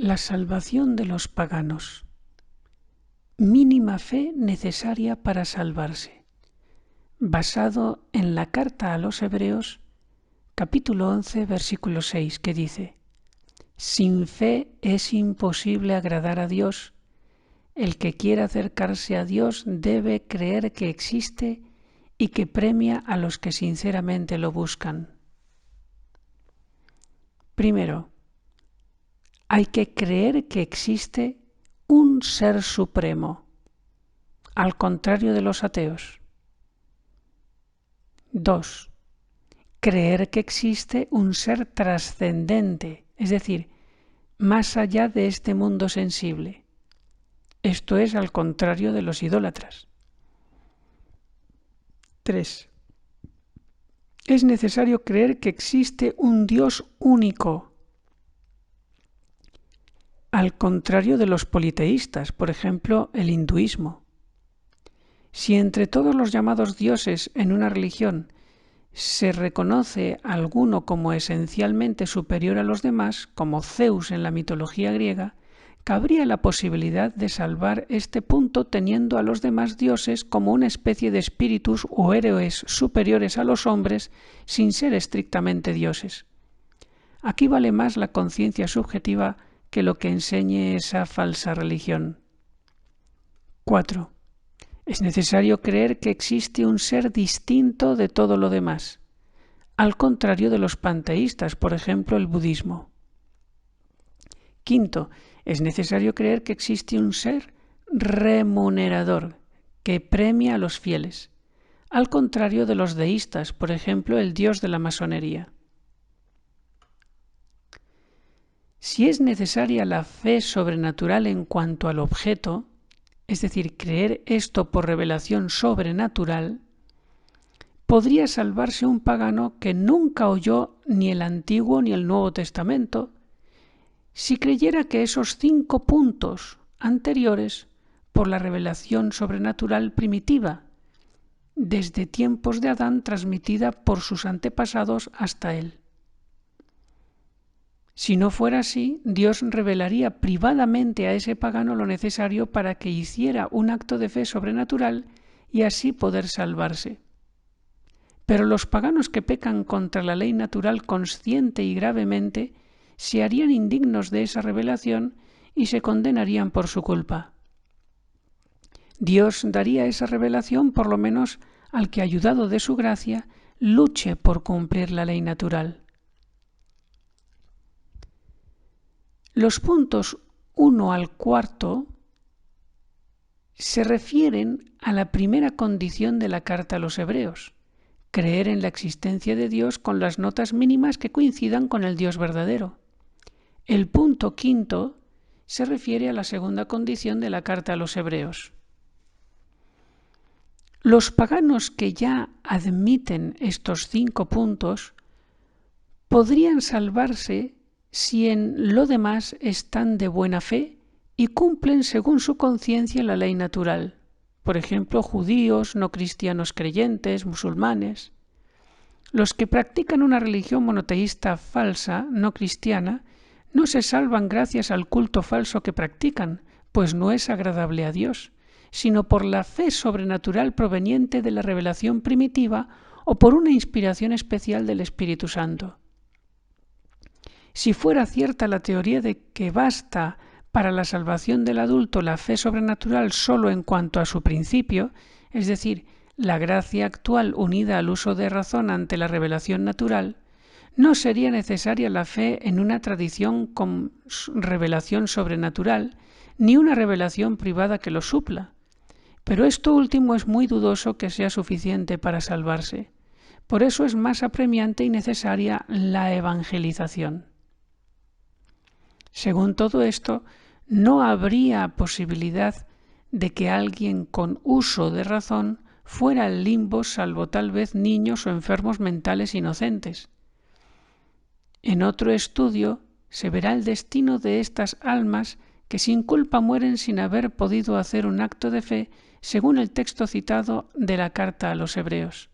La salvación de los paganos. Mínima fe necesaria para salvarse. Basado en la carta a los Hebreos, capítulo 11, versículo 6, que dice: Sin fe es imposible agradar a Dios. El que quiera acercarse a Dios debe creer que existe y que premia a los que sinceramente lo buscan. Primero, hay que creer que existe un ser supremo, al contrario de los ateos. 2. Creer que existe un ser trascendente, es decir, más allá de este mundo sensible. Esto es al contrario de los idólatras. 3. Es necesario creer que existe un Dios único, al contrario de los politeístas, por ejemplo, el hinduismo. Si entre todos los llamados dioses en una religión se reconoce a alguno como esencialmente superior a los demás, como Zeus en la mitología griega, cabría la posibilidad de salvar este punto teniendo a los demás dioses como una especie de espíritus o héroes superiores a los hombres sin ser estrictamente dioses. Aquí vale más la conciencia subjetiva que lo que enseñe esa falsa religión. 4. Es necesario creer que existe un ser distinto de todo lo demás, al contrario de los panteístas, por ejemplo, el budismo. 5. Es necesario creer que existe un ser remunerador, que premia a los fieles, al contrario de los deístas, por ejemplo, el dios de la masonería. Si es necesaria la fe sobrenatural en cuanto al objeto, es decir, creer esto por revelación sobrenatural, podría salvarse un pagano que nunca oyó ni el Antiguo ni el Nuevo Testamento, si creyera que esos 5 puntos anteriores, por la revelación sobrenatural primitiva, desde tiempos de Adán transmitida por sus antepasados hasta él. Si no fuera así, Dios revelaría privadamente a ese pagano lo necesario para que hiciera un acto de fe sobrenatural y así poder salvarse. Pero los paganos que pecan contra la ley natural consciente y gravemente se harían indignos de esa revelación y se condenarían por su culpa. Dios daría esa revelación por lo menos al que, ayudado de su gracia, luche por cumplir la ley natural. Los puntos 1 al 4 se refieren a la primera condición de la carta a los Hebreos: creer en la existencia de Dios con las notas mínimas que coincidan con el Dios verdadero. El punto 5 se refiere a la segunda condición de la carta a los Hebreos. Los paganos que ya admiten estos 5 puntos podrían salvarse si en lo demás están de buena fe y cumplen según su conciencia la ley natural. Por ejemplo, judíos, no cristianos creyentes, musulmanes. Los que practican una religión monoteísta falsa, no cristiana, no se salvan gracias al culto falso que practican, pues no es agradable a Dios, sino por la fe sobrenatural proveniente de la revelación primitiva o por una inspiración especial del Espíritu Santo. Si fuera cierta la teoría de que basta para la salvación del adulto la fe sobrenatural solo en cuanto a su principio, es decir, la gracia actual unida al uso de razón ante la revelación natural, no sería necesaria la fe en una tradición con revelación sobrenatural, ni una revelación privada que lo supla. Pero esto último es muy dudoso que sea suficiente para salvarse. Por eso es más apremiante y necesaria la evangelización. Según todo esto, no habría posibilidad de que alguien con uso de razón fuera al limbo, salvo tal vez niños o enfermos mentales inocentes. En otro estudio se verá el destino de estas almas que sin culpa mueren sin haber podido hacer un acto de fe, según el texto citado de la carta a los Hebreos.